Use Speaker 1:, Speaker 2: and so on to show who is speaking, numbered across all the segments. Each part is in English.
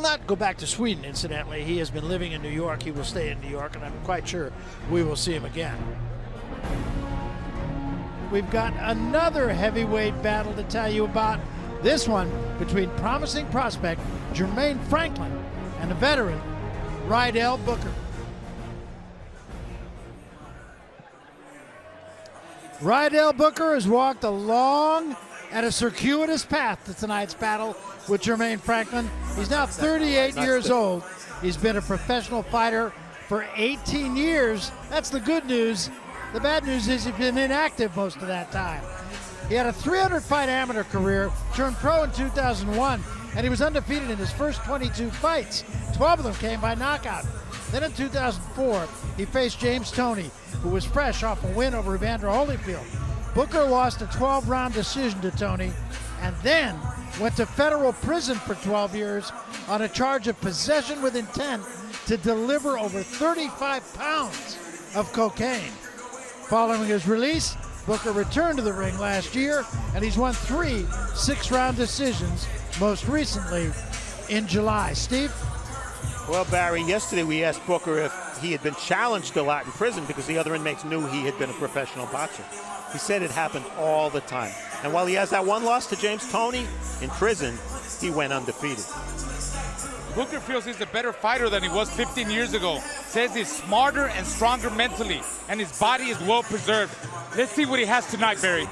Speaker 1: will not go back to Sweden, incidentally. He has been living in New York. He will stay in New York, and I'm quite sure we will see him again. We've got another heavyweight battle to tell you about. This one between promising prospect Jermaine Franklin and a veteran, Rydell Booker. Rydell Booker has walked a long and a circuitous path to tonight's battle with Jermaine Franklin. He's now 38 years old. He's been a professional fighter for 18 years. That's the good news. The bad news is he's been inactive most of that time. He had a 300-fight amateur career, turned pro in 2001, and he was undefeated in his first 22 fights. 12 of them came by knockout. Then in 2004, he faced James Toney, who was fresh off a win over Evander Holyfield. Booker lost a 12-round decision to Toney, and then went to federal prison for 12 years on a charge of possession with intent to deliver over 35 pounds of cocaine. Following his release, Booker returned to the ring last year, and he's won 3 6-round decisions, most recently in July. Steve?
Speaker 2: Well, Barry, yesterday we asked Booker if he had been challenged a lot in prison because the other inmates knew he had been a professional boxer. He said it happened all the time. And while he has that one loss to James Toney, in prison, he went undefeated.
Speaker 3: Booker feels he's a better fighter than he was 15 years ago. Says he's smarter and stronger mentally, and his body is well preserved. Let's see what he has tonight, Barry.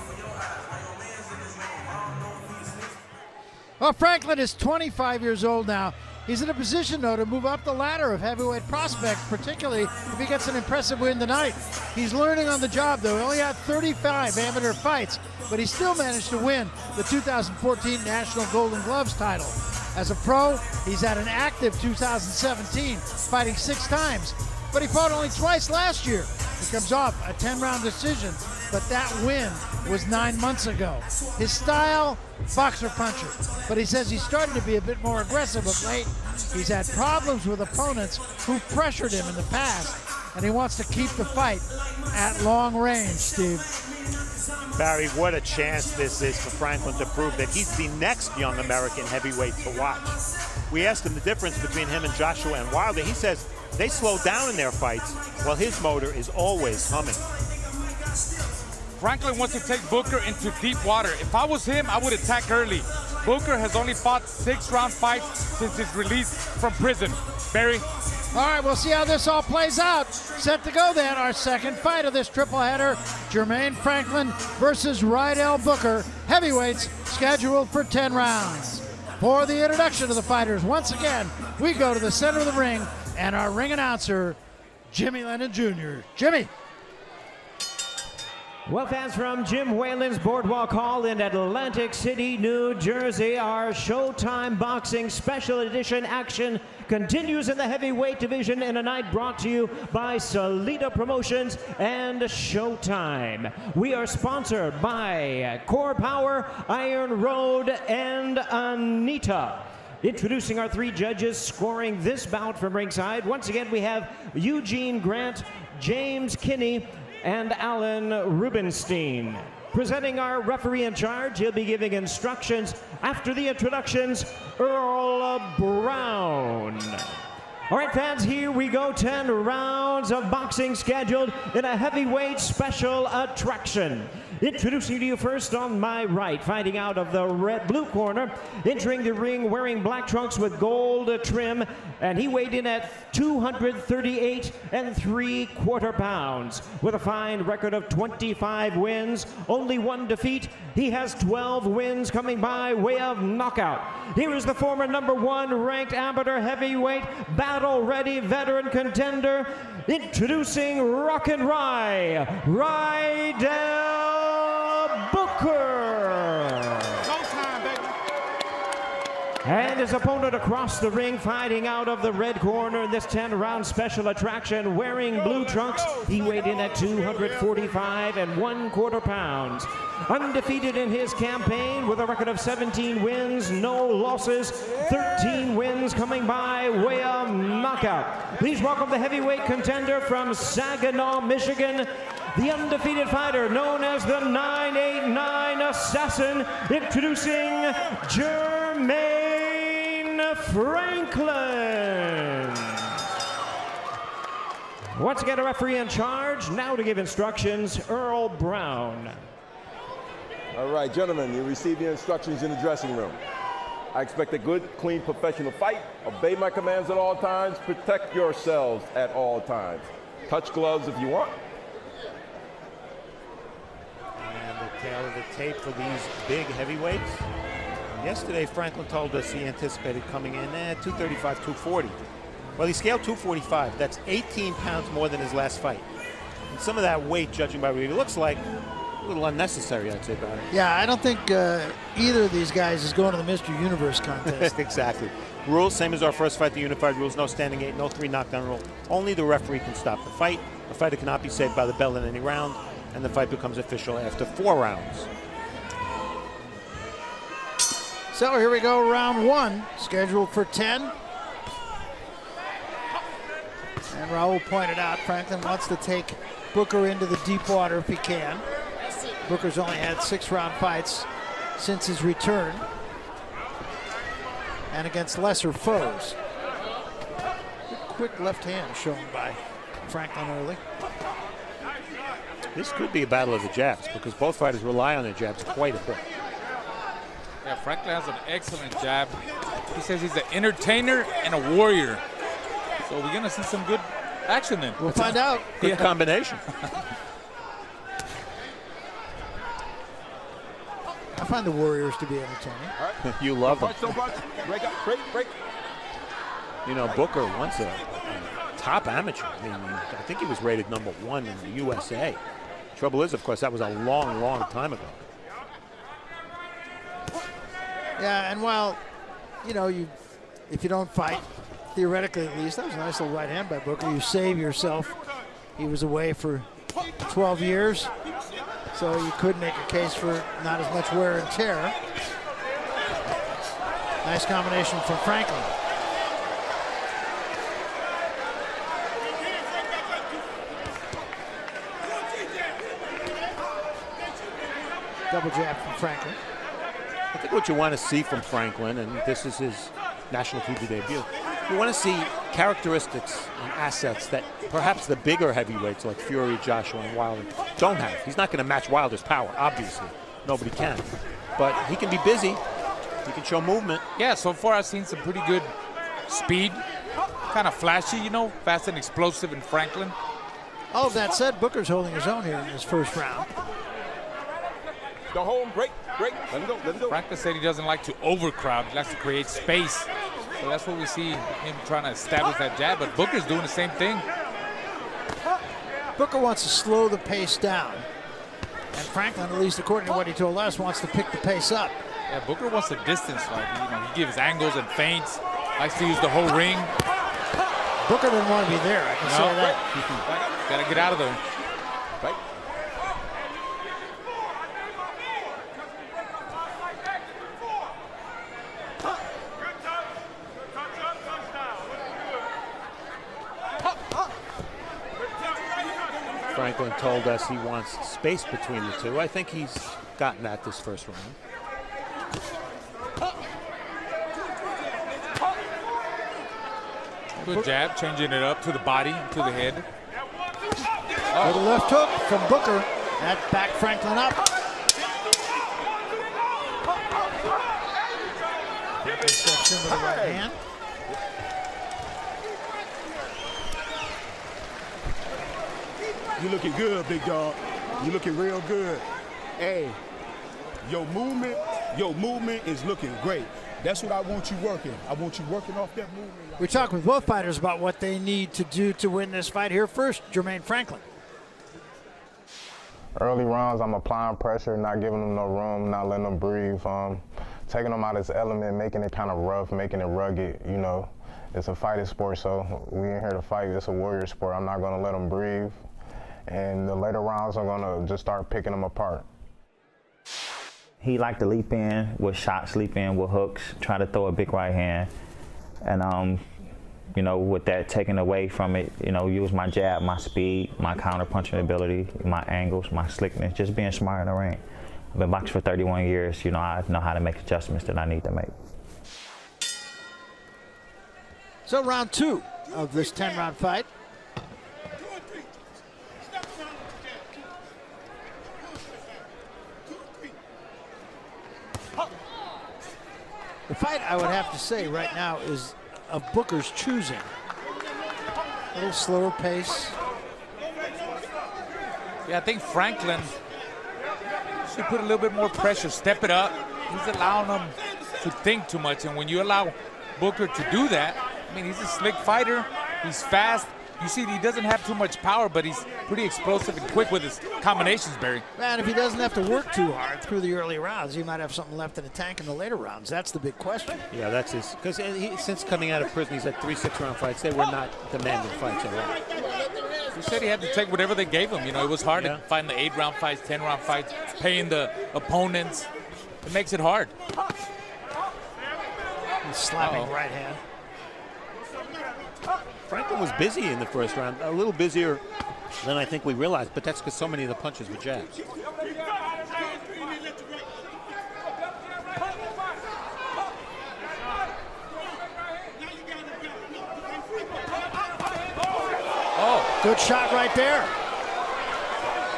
Speaker 1: Well, Franklin is 25 years old now. He's in a position, though, to move up the ladder of heavyweight prospects, particularly if he gets an impressive win tonight. He's learning on the job, though. He only had 35 amateur fights, but he still managed to win the 2014 National Golden Gloves title. As a pro, he's had an active 2017, fighting 6 times, but he fought only twice last year. He comes off a 10-round decision, but that win was 9 months ago. His style, boxer puncher, but he says he's starting to be a bit more aggressive of late. He's had problems with opponents who pressured him in the past, and he wants to keep the fight at long range, Steve.
Speaker 2: Barry, what a chance this is for Franklin to prove that he's the next young American heavyweight to watch. We asked him the difference between him and Joshua and Wilder. He says they slow down in their fights while his motor is always humming.
Speaker 3: Franklin wants to take Booker into deep water. If I was him, I would attack early. Booker has only fought 6-round fights since his release from prison. Barry?
Speaker 1: All right, we'll see how this all plays out. Set to go then, our second fight of this triple header. Jermaine Franklin versus Rydell Booker. Heavyweights scheduled for 10 rounds. For the introduction of the fighters, once again, we go to the center of the ring and our ring announcer, Jimmy Lennon Jr. Jimmy.
Speaker 4: Well, fans, from Jim Whalen's Boardwalk Hall in Atlantic City, New Jersey, our Showtime Boxing Special Edition action continues in the heavyweight division in a night brought to you by Salida Promotions and Showtime. We are sponsored by Core Power, Iron Road, and Anita. Introducing our 3 judges scoring this bout from ringside. Once again, we have Eugene Grant, James Kinney, and Alan Rubenstein. Presenting our referee in charge, he'll be giving instructions after the introductions, Earl Brown. All right, fans, here we go. 10 rounds of boxing scheduled in a heavyweight special attraction. Introducing to you first on my right, fighting out of the blue corner, entering the ring wearing black trunks with gold trim, and he weighed in at 238 3/4 pounds. With a fine record of 25 wins, only 1 defeat, he has 12 wins coming by way of knockout. Here is the former #1 ranked amateur heavyweight, battle-ready veteran contender, introducing Rockin' Rydell Booker.
Speaker 3: Showtime, baby.
Speaker 4: And his opponent across the ring, fighting out of the red corner in this 10-round special attraction, wearing blue trunks. He weighed in at 245 1/4 pounds. Undefeated in his campaign with a record of 17 wins, no losses, 13 wins coming by way of knockout. Please welcome the heavyweight contender from Saginaw, Michigan, the undefeated fighter known as the 989 Assassin, introducing Jermaine Franklin. Once again, a referee in charge. Now to give instructions, Earl Brown.
Speaker 5: All right, gentlemen, you receive your instructions in the dressing room. I expect a good, clean, professional fight. Obey my commands at all times. Protect yourselves at all times. Touch gloves if you want.
Speaker 2: And the tail of the tape for these big heavyweights. Yesterday, Franklin told us he anticipated coming in at 235, 240. Well, he scaled 245. That's 18 pounds more than his last fight. And some of that weight, judging by what he looks like, a little unnecessary, I'd say, Barry.
Speaker 1: Yeah, I don't think either of these guys is going to the Mr. Universe contest.
Speaker 2: Exactly. Rules, same as our first fight, the unified rules. No standing eight, no 3 knockdown rule. Only the referee can stop the fight. The fighter cannot be saved by the bell in any round, and the fight becomes official after 4 rounds.
Speaker 1: So here we go, round 1, scheduled for 10. And Raul pointed out Franklin wants to take Booker into the deep water if he can. Booker's only had 6-round fights since his return, and against lesser foes. Quick left hand shown by Franklin early.
Speaker 2: This could be a battle of the jabs because both fighters rely on their jabs quite a bit.
Speaker 3: Yeah, Franklin has an excellent jab. He says he's an entertainer and a warrior. So we're going to see some good action then.
Speaker 1: We'll find out.
Speaker 2: Good combination.
Speaker 1: I find the Warriors to be entertaining.
Speaker 2: You love them.
Speaker 5: So much. Break up, break.
Speaker 2: You know, Booker once a top amateur. I mean, I think he was rated #1 in the USA. Trouble is, of course, that was a long, long time ago.
Speaker 1: Yeah, and while, you know, if you don't fight, theoretically at least, that was a nice little right hand by Booker. You save yourself. He was away for 12 years, so you could make a case for not as much wear and tear. Nice combination from Franklin. Double jab from Franklin.
Speaker 2: I think what you want to see from Franklin, and this is his national TV debut, you want to see characteristics and assets that perhaps the bigger heavyweights like Fury, Joshua, and Wilder don't have. He's not going to match Wilder's power, obviously. Nobody can. But he can be busy. He can show movement.
Speaker 3: Yeah, so far I've seen some pretty good speed. Kind of flashy, you know, fast and explosive in Franklin.
Speaker 1: All of that said, Booker's holding his own here in this first round.
Speaker 5: Go home, break. Let him go.
Speaker 3: Franklin said he doesn't like to overcrowd. He likes to create space. So that's what we see him trying to establish that jab. But Booker's doing the same thing.
Speaker 1: Booker wants to slow the pace down. And Franklin, at least according to what he told us, wants to pick the pace up.
Speaker 3: Yeah, Booker wants the distance. Like, you know, he gives angles and feints. Likes to use the whole ring.
Speaker 1: Booker didn't want to be there, I can say that.
Speaker 3: Got to get out of there.
Speaker 5: Right.
Speaker 2: Franklin told us he wants space between the two. I think he's gotten that this first round.
Speaker 3: Good jab, changing it up to the body, to the head.
Speaker 1: With a left hook from Booker. That backed Franklin up. Franklin steps into the right hand.
Speaker 6: You looking good, big dog. You looking real good. Hey, your movement is looking great. That's what I want you working. I want you working off that movement.
Speaker 1: We talked with both fighters about what they need to do to win this fight. Here first, Jermaine Franklin.
Speaker 7: Early rounds, I'm applying pressure, not giving them no room, not letting them breathe, taking them out of his element, making it kind of rough, making it rugged, you know. It's a fighting sport, so we ain't here to fight. It's a warrior sport. I'm not going to let them breathe. And the later rounds, I'm going to just start picking them apart.
Speaker 8: He liked to leap in with shots, leap in with hooks, try to throw a big right hand. And, you know, with that taken away from it, you know, use my jab, my speed, my counter-punching ability, my angles, my slickness, just being smart in the ring. I've been boxing for 31 years. You know, I know how to make adjustments that I need to make.
Speaker 1: So round 2 of this 10-round fight. The fight, I would have to say right now, is of Booker's choosing. A little slower pace.
Speaker 3: Yeah, I think Franklin should put a little bit more pressure, step it up. He's allowing him to think too much, and when you allow Booker to do that, I mean, he's a slick fighter. He's fast. You see, he doesn't have too much power, but he's pretty explosive and quick with his combinations, Barry.
Speaker 1: Man, if he doesn't have to work too hard through the early rounds, he might have something left in the tank in the later rounds. That's the big question.
Speaker 2: Yeah, that's his. Because since coming out of prison, he's had 3 6-round fights. They were not demanding fights at all.
Speaker 3: He said he had to take whatever they gave him. You know, it was hard to find the 8-round fights, 10-round fights, paying the opponents. It makes it hard.
Speaker 1: He's slapping right hand.
Speaker 2: Franklin was busy in the first round, a little busier than I think we realized, but that's because so many of the punches were jabs.
Speaker 3: Oh,
Speaker 1: good shot right there.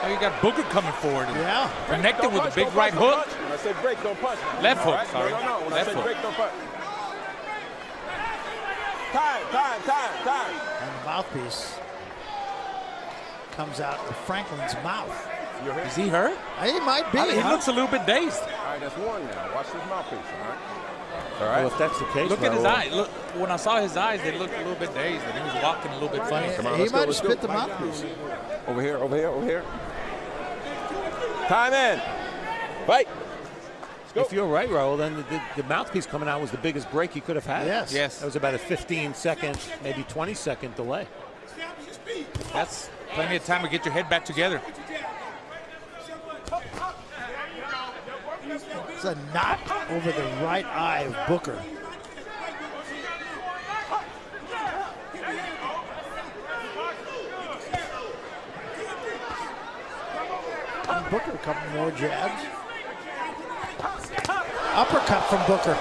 Speaker 3: Now you got Booker coming forward.
Speaker 1: Yeah.
Speaker 3: Connected with a big right hook.
Speaker 5: When I say break, don't punch.
Speaker 3: Left hook,
Speaker 5: Right?
Speaker 3: sorry.
Speaker 5: No. When
Speaker 3: Left
Speaker 5: I say
Speaker 3: hook.
Speaker 5: break, don't punch. Time.
Speaker 1: And the mouthpiece comes out of Franklin's mouth.
Speaker 3: Is he hurt?
Speaker 1: He might be.
Speaker 3: He looks a little bit dazed.
Speaker 5: All right, that's one now. Watch this mouthpiece, all right?
Speaker 2: Well, if that's the case,
Speaker 3: Look at his
Speaker 2: Raul,
Speaker 3: eyes. Look, when I saw his eyes, they looked a little bit dazed, and he was walking a little bit funny.
Speaker 5: Come on,
Speaker 1: He
Speaker 5: let's go,
Speaker 1: might have
Speaker 5: let's go.
Speaker 1: spit the mouthpiece.
Speaker 5: Over here. Time in. Fight.
Speaker 2: If you're right, Raul, then the mouthpiece coming out was the biggest break he could have had.
Speaker 1: Yes.
Speaker 2: That was about a 15-second, maybe 20-second delay.
Speaker 3: That's plenty of time to get your head back together.
Speaker 1: It's a knot over the right eye of Booker. And Booker, a couple more jabs. Uppercut from Booker.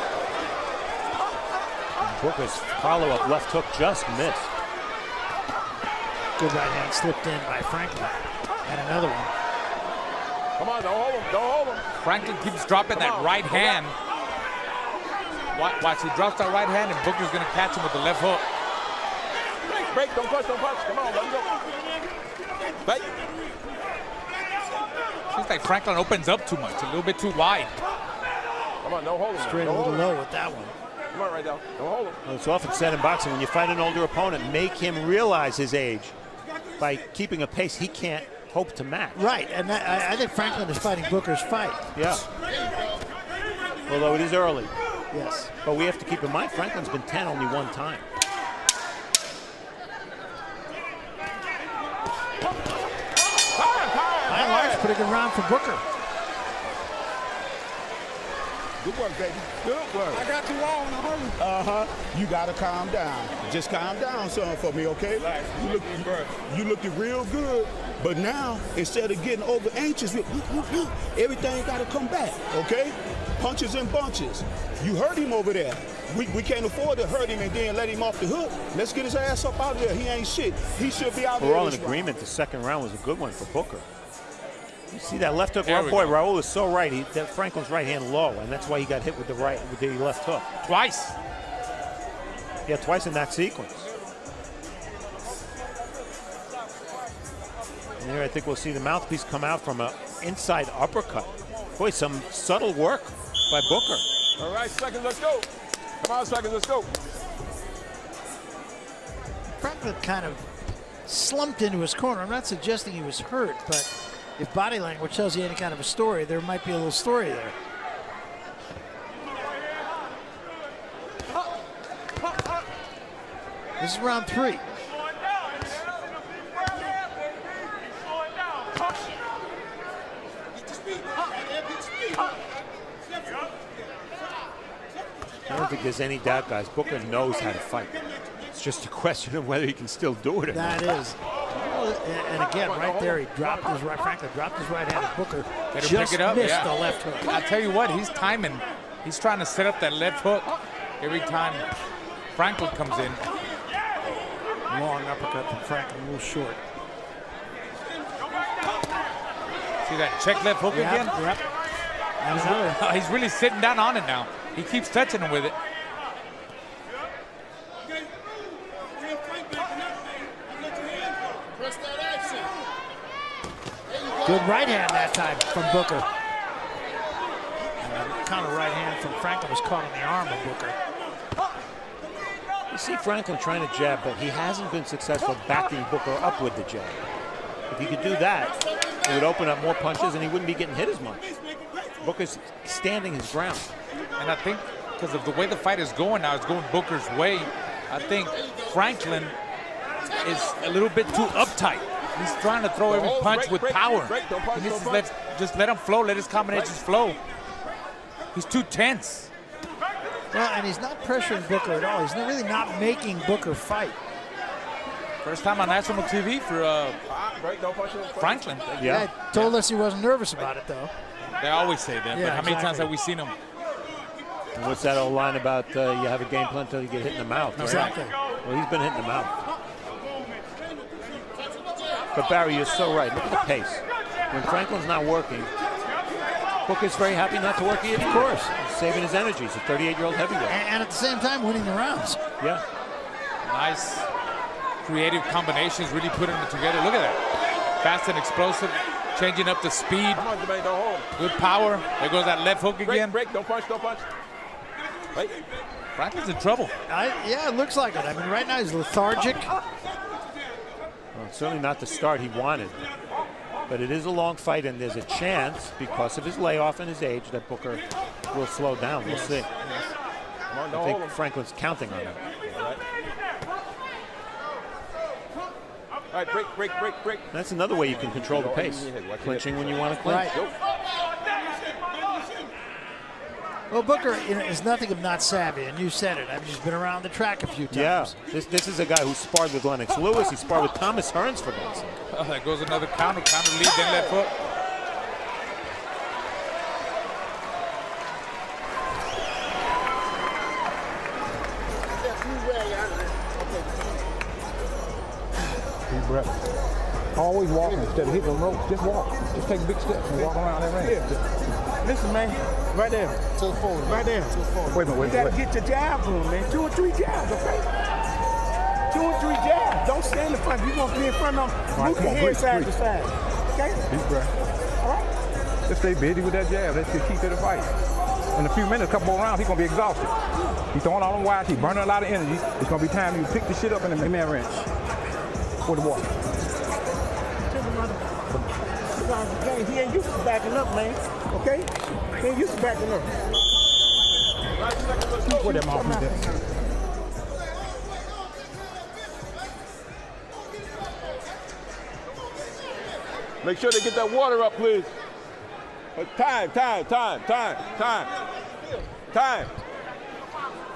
Speaker 2: Booker's follow-up left hook just missed.
Speaker 1: Good right hand slipped in by Franklin. And another one.
Speaker 5: Come on, don't hold him.
Speaker 3: Franklin keeps dropping that right hand. Watch, he drops that right hand, and Booker's going to catch him with the left hook.
Speaker 5: Break, don't punch. Come on, let him go. Fight.
Speaker 3: Seems like Franklin opens up too much, a little bit too wide.
Speaker 5: Come on, don't hold him.
Speaker 1: Straight a little low with that one.
Speaker 5: Come on, Rydell. Don't hold him.
Speaker 2: Well, it's often said in boxing, when you fight an older opponent, make him realize his age. By keeping a pace he can't hope to match.
Speaker 1: Right, and I think Franklin is fighting Booker's fight.
Speaker 2: Yeah. Although it is early.
Speaker 1: Yes.
Speaker 2: But we have to keep in mind, Franklin's been 10 only one time.
Speaker 1: By and large, pretty good round for Booker.
Speaker 6: Good work, baby. Good work. I got you wrong. You gotta calm down. Just calm down, son, for me, okay? You looking real good, but now instead of getting over anxious, everything gotta come back, okay? Punches and bunches. You hurt him over there. We can't afford to hurt him and then let him off the hook. Let's get his ass up out of there. He ain't shit. He should be out there.
Speaker 2: We're all in agreement the second round was a good one for Booker. You see that left hook? Boy, Raul is so right. That Franklin's right hand low, and that's why he got hit with the left hook.
Speaker 3: Twice.
Speaker 2: Yeah, twice in that sequence. And here I think we'll see the mouthpiece come out from an inside uppercut. Boy, some subtle work by Booker.
Speaker 5: All right, seconds, let's go. Come on, seconds, let's go.
Speaker 1: Franklin kind of slumped into his corner. I'm not suggesting he was hurt, but if body language tells you any kind of a story, there might be a little story there. This is round 3.
Speaker 2: I don't think there's any doubt, guys. Booker knows how to fight. It's just a question of whether he can still do it or not.
Speaker 1: That is. And again, right there, he dropped his right. Franklin dropped his right hand. Booker just
Speaker 3: pick it up,
Speaker 1: missed the left hook.
Speaker 3: I'll tell you what, he's timing. He's trying to set up that left hook every time Franklin comes in.
Speaker 1: long uppercut from Franklin, a little short.
Speaker 3: See that check left hook again?
Speaker 1: Yep.
Speaker 3: He's really sitting down on it now. He keeps touching him with it.
Speaker 1: Good right hand that time from Booker. Counter right hand from Franklin was caught on the arm of Booker.
Speaker 2: You see Franklin trying to jab, but he hasn't been successful backing Booker up with the jab. If he could do that, it would open up more punches and he wouldn't be getting hit as much. Booker's standing his ground.
Speaker 3: And I think because of the way the fight is going now, it's going Booker's way. I think Franklin is a little bit too uptight. He's trying to throw every punch with power. He needs to just let him flow, let his combinations flow. He's too tense.
Speaker 1: Well, and he's not pressuring Booker at all. He's really not making Booker fight.
Speaker 3: First time on national TV for Franklin.
Speaker 1: Yeah, told us he wasn't nervous about it, though.
Speaker 3: They always say that,
Speaker 1: Yeah,
Speaker 3: but how many times
Speaker 1: exactly.
Speaker 3: have we seen him?
Speaker 2: And what's that old line about you have a game plan until you get hit in the mouth? Right?
Speaker 1: Exactly.
Speaker 2: Well, he's been hit in the mouth. But Barry, you're so right. Look at the pace. When Franklin's not working, Booker's very happy not to work either.
Speaker 1: Of course.
Speaker 2: He's saving his energy. He's a 38-year-old heavyweight.
Speaker 1: And at the same time, winning the rounds.
Speaker 2: Yeah.
Speaker 3: Nice creative combinations, really putting it together. Look at that. Fast and explosive, changing up the speed.
Speaker 5: Come on, Jermaine, don't hold.
Speaker 3: Good power. There goes that left hook again.
Speaker 5: Break, don't punch, don't punch. Wait.
Speaker 3: Franklin's in trouble.
Speaker 1: Yeah, it looks like it. I mean, right now he's lethargic.
Speaker 2: Well, certainly not the start he wanted. But it is a long fight, and there's a chance, because of his layoff and his age, that Booker will slow down. We'll see.
Speaker 5: Come on, don't
Speaker 2: I
Speaker 5: hold
Speaker 2: think
Speaker 5: him.
Speaker 2: Franklin's counting on him.
Speaker 5: All right, break.
Speaker 2: That's another way you can control the pace. Clinching when you want to clinch.
Speaker 1: Right. Well, Booker is nothing if not savvy, and you said it. I mean, he's been around the track a few times.
Speaker 2: Yeah, this is a guy who sparred with Lennox Lewis. He sparred with Thomas Hearns, for God's sake.
Speaker 3: Oh, there goes another counter lead, then left hook.
Speaker 9: Deep breath. Always walking instead of hitting the rope. Just walk. Just take big steps and walk around that ring.
Speaker 6: Listen, man, right there. To the forward. Right there. To the forward.
Speaker 9: Wait a minute,
Speaker 6: You gotta get your jabs on, man. 2 or 3 jabs, okay? 2 or 3 jabs. Don't stay in the front. You're gonna be in front of them. Move your head side to side. Okay?
Speaker 9: Deep breath.
Speaker 6: All right?
Speaker 9: Just stay busy with that jab. That's the key to the fight. In a few minutes, a couple more rounds, he's gonna be exhausted. He's throwing all them wires. He's burning a lot of energy. It's gonna be time you pick the shit up in the man wrench. For the water.
Speaker 6: He ain't used to backing up, man. Okay? He ain't used to backing up.
Speaker 9: Put them off with that.
Speaker 5: Make sure they get that water up, please. Time.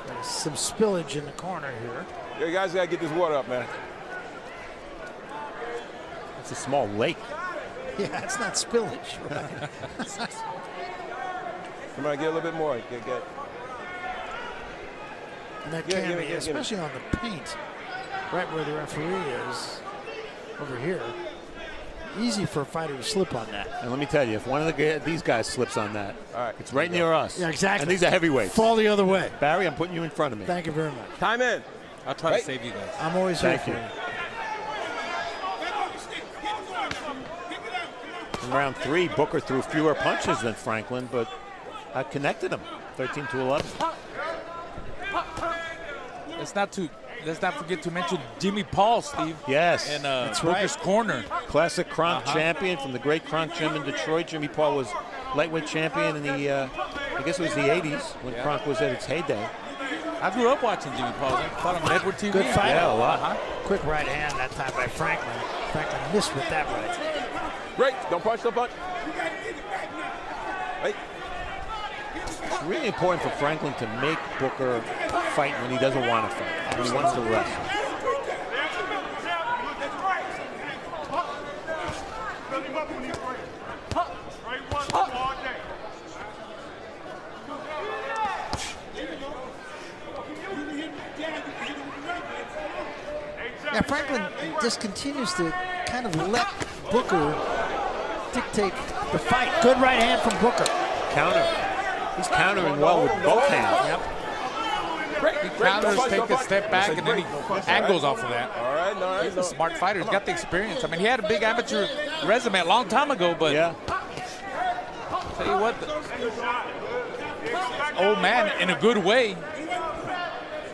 Speaker 1: There's some spillage in the corner here.
Speaker 5: You guys gotta get this water up, man.
Speaker 2: It's a small lake.
Speaker 1: Yeah, it's not spillage. Right?
Speaker 5: Come on, get a little bit more. Get.
Speaker 1: And that
Speaker 5: Yeah,
Speaker 1: can
Speaker 5: give
Speaker 1: be,
Speaker 5: it.
Speaker 1: especially on the paint, right where the referee is, over here. Easy for a fighter to slip on that.
Speaker 2: And let me tell you, if one of these guys slips on that,
Speaker 5: All right,
Speaker 2: it's right near us.
Speaker 1: Yeah, exactly.
Speaker 2: And these are heavyweights.
Speaker 1: Fall the other way.
Speaker 2: Barry, I'm putting you in front of me.
Speaker 1: Thank you very much.
Speaker 5: Time in.
Speaker 3: I'll try
Speaker 5: Right.
Speaker 3: to save you guys.
Speaker 1: I'm always here
Speaker 2: Thank
Speaker 1: for
Speaker 2: you.
Speaker 1: you.
Speaker 2: In round 3, Booker threw fewer punches than Franklin, but I connected him, 13-11.
Speaker 3: Let's not forget to mention Jimmy Paul, Steve.
Speaker 2: Yes.
Speaker 3: In Booker's corner.
Speaker 2: Classic Kronk champion from the great Kronk gym in Detroit. Jimmy Paul was lightweight champion in the, I guess it was the 80s when Kronk was at its heyday.
Speaker 3: I grew up watching Jimmy Paul. I thought him on Edward TV.
Speaker 1: Good fight.
Speaker 2: Yeah, a lot.
Speaker 1: Quick right hand that time by Franklin. Franklin missed with that right.
Speaker 5: Break. Don't punch. Wait.
Speaker 2: It's really important for Franklin to make Booker fight when he doesn't want to fight. When he wants to wrestle.
Speaker 1: Yeah, Franklin just continues to kind of let Booker dictate the fight. Good right hand from Booker.
Speaker 2: Counter. He's countering well with both hands.
Speaker 3: Yep. He counters, take a step back, and then he angles off of that.
Speaker 5: All right, all right.
Speaker 3: He's a smart fighter. He's got the experience. I mean, he had a big amateur resume a long time ago, but
Speaker 2: yeah.
Speaker 3: Tell you what, old man, in a good way,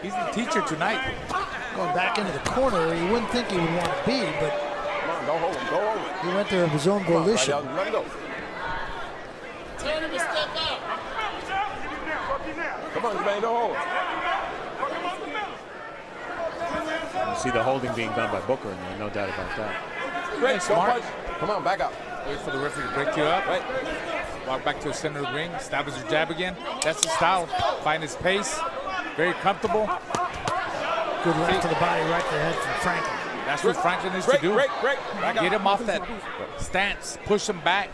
Speaker 3: he's the teacher tonight.
Speaker 1: Going back into the corner where you wouldn't think he would want to be, but
Speaker 5: Come on, go hold him, go hold him.
Speaker 1: he went there of his own volition.
Speaker 5: Right, let him go.
Speaker 10: Tell him to step out.
Speaker 5: Come on, Jermaine, don't hold him.
Speaker 2: You see the holding being done by Booker in there, no doubt about that.
Speaker 5: Great, go
Speaker 3: smart.
Speaker 5: punch. Come on, back up.
Speaker 3: Wait for the referee to break you up.
Speaker 5: Right.
Speaker 3: Walk back to the center of the ring. Establish your jab again. That's his style. Find his pace. Very comfortable.
Speaker 1: Good left to the body, right to the head from Franklin.
Speaker 3: That's what Franklin needs to do.
Speaker 5: Break. Back up.
Speaker 3: Get him off that stance. Push him back.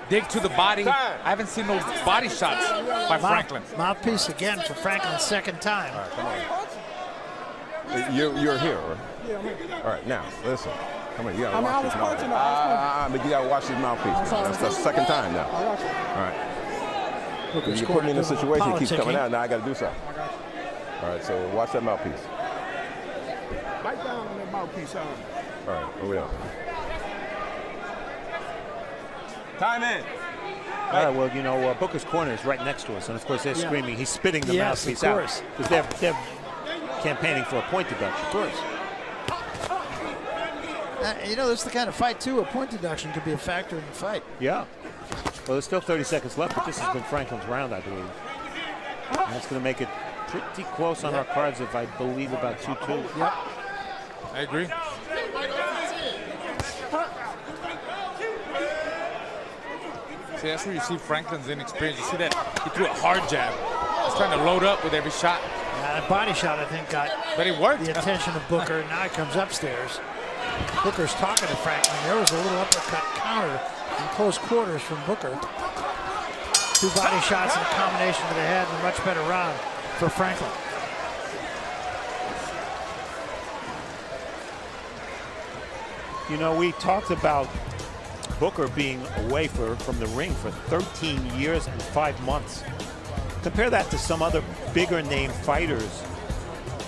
Speaker 3: Dig to the body. I haven't seen no body shots by Franklin.
Speaker 1: Mouthpiece again for Franklin's second time.
Speaker 5: All right, come on. You're here, right?
Speaker 6: Yeah, I'm here.
Speaker 5: All right, now, listen. Come on, you gotta
Speaker 6: I
Speaker 5: watch
Speaker 6: was
Speaker 5: his
Speaker 6: punching
Speaker 5: mouthpiece. But you gotta watch his mouthpiece. That's the second time now.
Speaker 6: I got you.
Speaker 5: All right.
Speaker 1: Booker's
Speaker 5: You put me in a situation, he keeps coming
Speaker 1: politicking.
Speaker 5: out, now I gotta do something. All right, so watch that mouthpiece.
Speaker 6: Bite down on that mouthpiece, son.
Speaker 5: All right, here we go. Time in.
Speaker 2: All right, well, you know, Booker's corner is right next to us, and of course they're screaming. He's spitting the
Speaker 1: Yes,
Speaker 2: mouthpiece
Speaker 1: of
Speaker 2: out
Speaker 1: course.
Speaker 2: because they're campaigning for a point deduction.
Speaker 1: Of course. You know, this is the kind of fight, too. A point deduction could be a factor in the fight.
Speaker 2: Yeah. Well, there's still 30 seconds left, but this has been Franklin's round, I believe. And that's going to make it pretty close on our cards, if I believe about 2-2.
Speaker 1: Yep.
Speaker 3: I agree. See, that's where you see Franklin's inexperience. You see that he threw a hard jab. He's trying to load up with every shot.
Speaker 1: That body shot, I think, got
Speaker 3: But it worked.
Speaker 1: the attention of Booker. Now he comes upstairs. Booker's talking to Franklin. There was a little uppercut counter in close quarters from Booker. Two body shots in combination to the head, and a much better round for Franklin.
Speaker 2: You know, we talked about Booker being away from the ring for 13 years and 5 months. Compare that to some other bigger name fighters,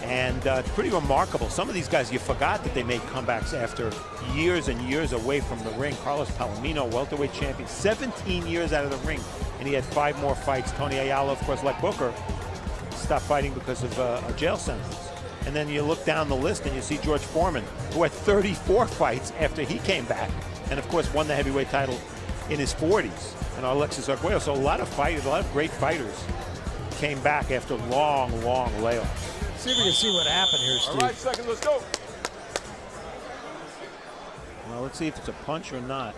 Speaker 2: and it's pretty remarkable. Some of these guys, you forgot that they made comebacks after years and years away from the ring. Carlos Palomino, welterweight champion, 17 years out of the ring, and he had 5 more fights. Tony Ayala, of course, like Booker, stopped fighting because of a jail sentence. And then you look down the list and you see George Foreman, who had 34 fights after he came back, and of course won the heavyweight title in his 40s. And Alexis Arguello. So a lot of fighters, a lot of great fighters came back after long layoffs.
Speaker 1: See if we can see what happened here, Steve.
Speaker 5: All right, seconds, let's go.
Speaker 2: Well, let's see if it's a punch or not.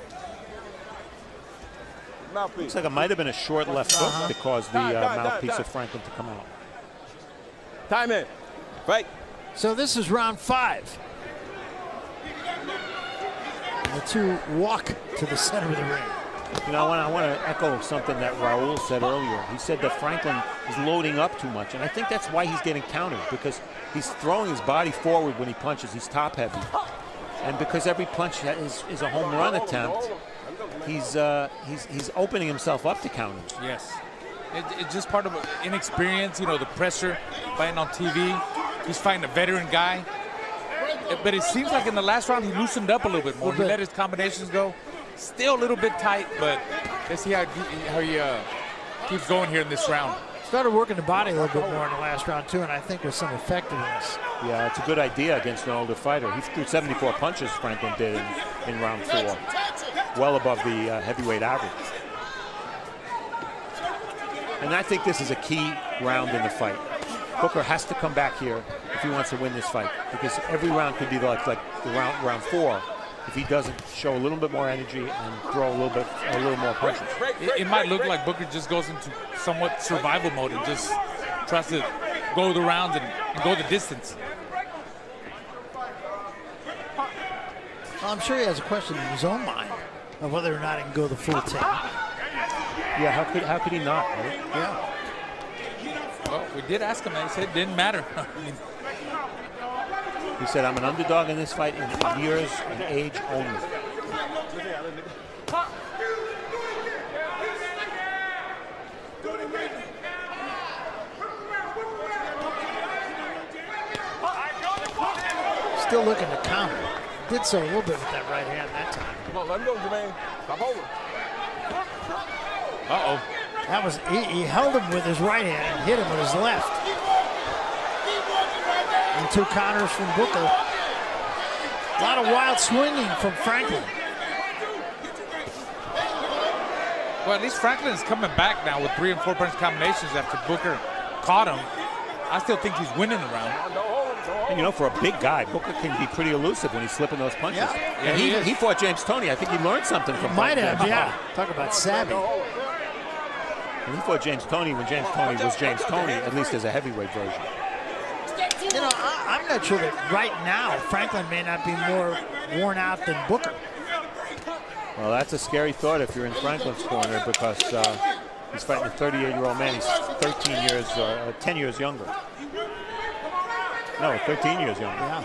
Speaker 5: Mouthpiece.
Speaker 2: Looks like it might have been a short left hook that caused the mouthpiece of Franklin to come out.
Speaker 5: Time in. Right.
Speaker 1: So this is round 5. And the two walk to the center of the ring.
Speaker 2: You know, I want to echo something that Raul said earlier. He said that Franklin is loading up too much, and I think that's why he's getting countered, because he's throwing his body forward when he punches. He's top heavy, and because every punch is a home run attempt, he's opening himself up to counters.
Speaker 3: Yes. It's just part of inexperience, you know, the pressure, fighting on TV. He's fighting a veteran guy. But it seems like in the last round he loosened up a little bit more. He let his combinations go. Still a little bit tight, but let's see how he keeps going here in this round.
Speaker 1: Started working the body a little bit more in the last round, too, and I think with some effectiveness.
Speaker 2: Yeah, it's a good idea against an older fighter. He threw 74 punches, Franklin did in round 4. Well above the heavyweight average. And I think this is a key round in the fight. Booker has to come back here if he wants to win this fight, because every round could be like the round 4 if he doesn't show a little bit more energy and throw a little more punches.
Speaker 3: It might look like Booker just goes into somewhat survival mode and just tries to go the rounds and go the distance.
Speaker 1: Well, I'm sure he has a question in his own mind of whether or not he can go the full 10.
Speaker 2: Yeah, how could he not, right?
Speaker 1: Yeah.
Speaker 3: Well, we did ask him, and he said it didn't matter.
Speaker 2: He said, I'm an underdog in this fight in years and age only.
Speaker 1: Still looking to counter. Did so a little bit with that right hand that time.
Speaker 5: Come on, let him go, Jermaine. Stop holding.
Speaker 3: Uh-oh.
Speaker 1: That was, he held him with his right hand and hit him with his left. And 2 counters from Booker. A lot of wild swinging from Franklin.
Speaker 3: Well, at least Franklin's coming back now with 3 and 4 punch combinations after Booker caught him. I still think he's winning the round.
Speaker 2: And, you know, for a big guy, Booker can be pretty elusive when he's slipping those punches.
Speaker 1: Yeah.
Speaker 2: And he fought James Toney. I think he learned something from
Speaker 1: Might
Speaker 2: James.
Speaker 1: have, yeah. Talk about savvy.
Speaker 2: And he fought James Toney when James Toney was James Toney, at least as a heavyweight version.
Speaker 1: You know, I'm not sure that right now Franklin may not be more worn out than Booker.
Speaker 2: Well, that's a scary thought if you're in Franklin's corner, because he's fighting a 38-year-old man. He's 10 years younger. No, 13 years younger.
Speaker 1: Yeah.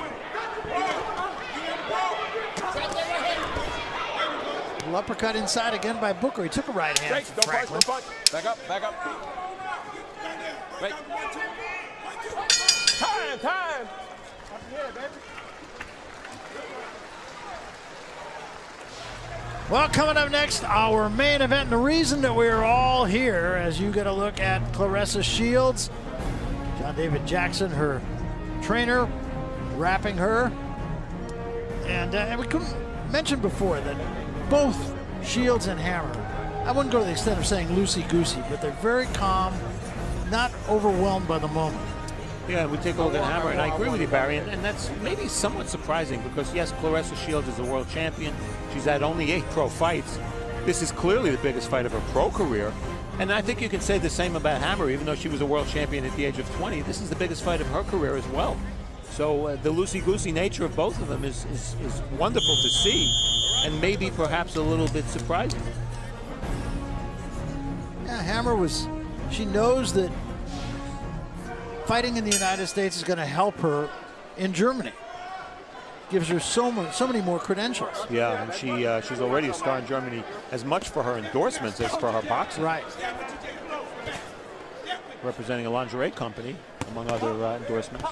Speaker 1: Little uppercut inside again by Booker. He took a right hand from Franklin.
Speaker 5: Back up, back up. Wait. Time.
Speaker 1: Well, coming up next, our main event, and the reason that we're all here, as you get a look at Claressa Shields, John David Jackson, her trainer, wrapping her. And we couldn't mention before that both Shields and Hammer, I wouldn't go to the extent of saying loosey-goosey, but they're very calm, not overwhelmed by the moment.
Speaker 2: Yeah, we take a look at Hammer, and I agree with you, Barry, and that's maybe somewhat surprising because, yes, Claressa Shields is a world champion. She's had only 8 pro fights. This is clearly the biggest fight of her pro career, and I think you can say the same about Hammer, even though she was a world champion at the age of 20. This is the biggest fight of her career as well. So the loosey-goosey nature of both of them is wonderful to see, and maybe perhaps a little bit surprising.
Speaker 1: Yeah, Hammer she knows that fighting in the United States is going to help her in Germany. Gives her so many more credentials.
Speaker 2: Yeah, and she's already a star in Germany, as much for her endorsements as for her boxing.
Speaker 1: Right.
Speaker 2: Representing a lingerie company, among other endorsements.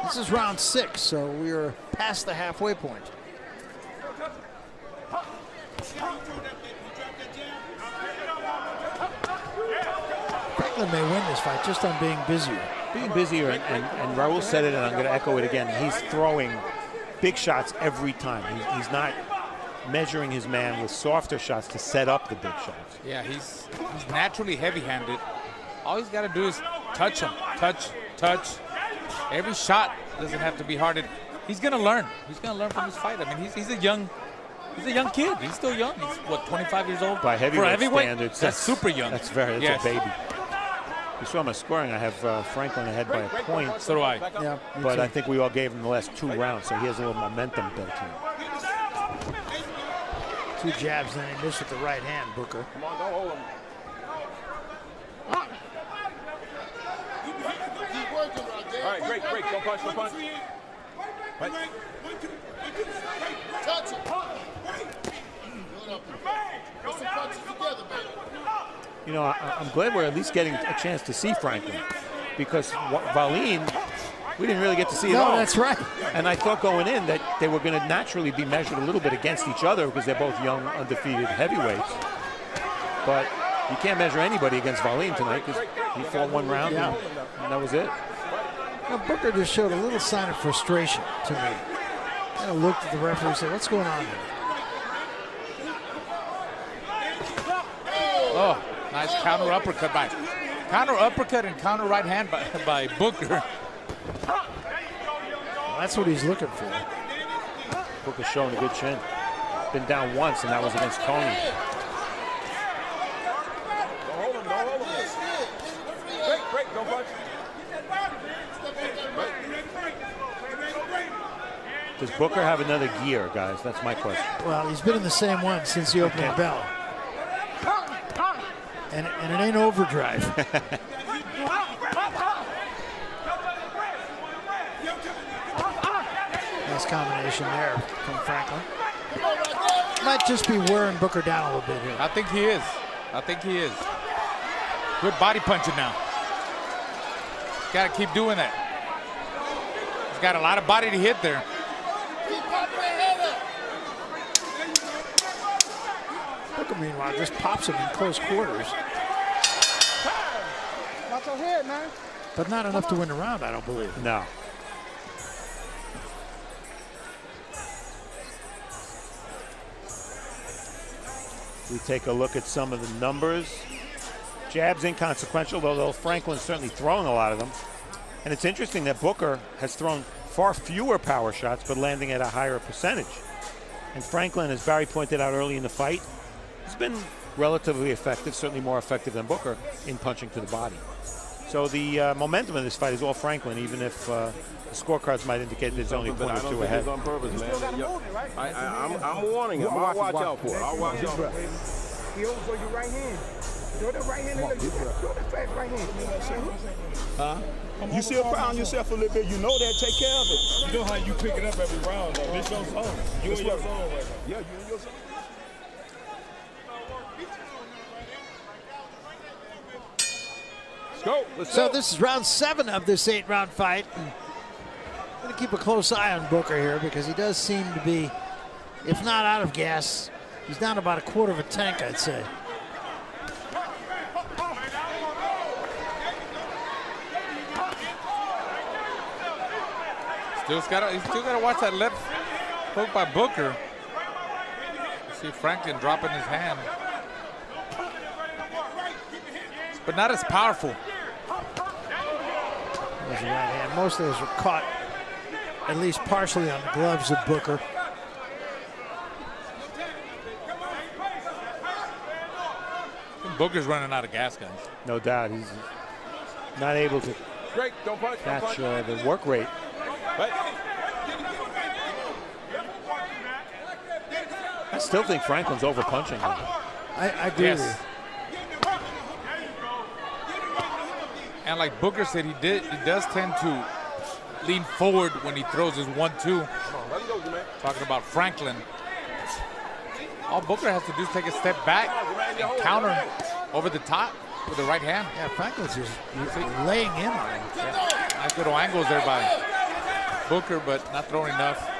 Speaker 1: This is round 6, so we are past the halfway point. Franklin may win this fight just on being busier.
Speaker 2: Being busier, and Raul said it, and I'm going to echo it again. He's throwing big shots every time. He's not measuring his man with softer shots to set up the big shots.
Speaker 3: Yeah, he's naturally heavy-handed. All he's got to do is touch him, touch. Every shot doesn't have to be hard. He's going to learn. He's going to learn from his fight. I mean, he's a young kid. He's still young. He's, what, 25 years old?
Speaker 2: By heavyweight standards,
Speaker 3: that's super young.
Speaker 2: That's a baby. You saw my scoring. I have Franklin ahead by a point.
Speaker 3: So do I.
Speaker 1: Yeah,
Speaker 2: but I think we all gave him the last 2 rounds, so he has a little momentum built in.
Speaker 1: 2 jabs, then he missed with the right hand, Booker.
Speaker 5: Come on, don't hold him. All right, great. Don't punch. Right.
Speaker 10: Touch it. Put some punches together, baby.
Speaker 2: You know, I'm glad we're at least getting a chance to see Franklin, because Valine, we didn't really get to see it all.
Speaker 1: No, that's right.
Speaker 2: And I thought going in that they were going to naturally be measured a little bit against each other because they're both young, undefeated heavyweights. But you can't measure anybody against Valine tonight because he fought 1 round and that was it.
Speaker 1: Now, Booker just showed a little sign of frustration to me. Kind of looked at the referee and said, what's going on here?
Speaker 3: Oh, nice counter uppercut and counter right hand by Booker.
Speaker 1: Well, that's what he's looking for.
Speaker 2: Booker's showing a good chin. Been down once, and that was against Tony.
Speaker 5: Don't hold him. Great, don't punch.
Speaker 2: Does Booker have another gear, guys? That's my question.
Speaker 1: Well, he's been in the same one since the opening bell. And it ain't overdrive. Nice combination there from Franklin. Might just be wearing Booker down a little bit here.
Speaker 3: I think he is. I think he is. Good body punching now. Got to keep doing that. He's got a lot of body to hit there.
Speaker 1: Booker, meanwhile, just pops him in close quarters.
Speaker 9: Watch your head, man.
Speaker 1: But not enough to win the round, I don't believe.
Speaker 2: No. We take a look at some of the numbers. Jabs inconsequential, though Franklin's certainly throwing a lot of them. And it's interesting that Booker has thrown far fewer power shots, but landing at a higher percentage. And Franklin, as Barry pointed out early in the fight, has been relatively effective, certainly more effective than Booker, in punching to the body. So the momentum of this fight is all Franklin, even if the scorecards might indicate there's only a point or two ahead.
Speaker 5: It's on purpose, man. I'm warning him. I'll watch out for it. I'll watch out for it.
Speaker 9: He over for your right hand. Throw that right hand. Throw that fast right hand.
Speaker 6: Huh? You still pound yourself a little bit. You know that. Take care of it.
Speaker 10: You know how you pick it up every round, though. It's your zone. You in your zone right now.
Speaker 6: Yeah, you in your zone.
Speaker 5: Let's go. Let's
Speaker 1: So
Speaker 5: go.
Speaker 1: this is round 7 of this 8-round fight. I'm going to keep a close eye on Booker here because he does seem to be, if not out of gas, he's down about a quarter of a tank, I'd say.
Speaker 3: He's still got to watch that left hook by Booker. See Franklin dropping his hand. But not as powerful.
Speaker 1: There's the right hand. Most of those are caught at least partially on the gloves of Booker.
Speaker 3: Booker's running out of gas guns.
Speaker 2: No doubt. He's not able to
Speaker 5: Great. Don't punch. Don't
Speaker 2: match
Speaker 5: punch.
Speaker 2: the work rate.
Speaker 5: Right.
Speaker 2: I still think Franklin's over-punching him.
Speaker 1: I agree with you.
Speaker 3: And like Booker said, he does tend to lean forward when he throws his 1-2. Talking about Franklin. All Booker has to do is take a step back and counter over the top with the right hand.
Speaker 1: Yeah, Franklin's just laying in on him.
Speaker 3: Yeah. Nice little angles there by Booker, but not throwing enough.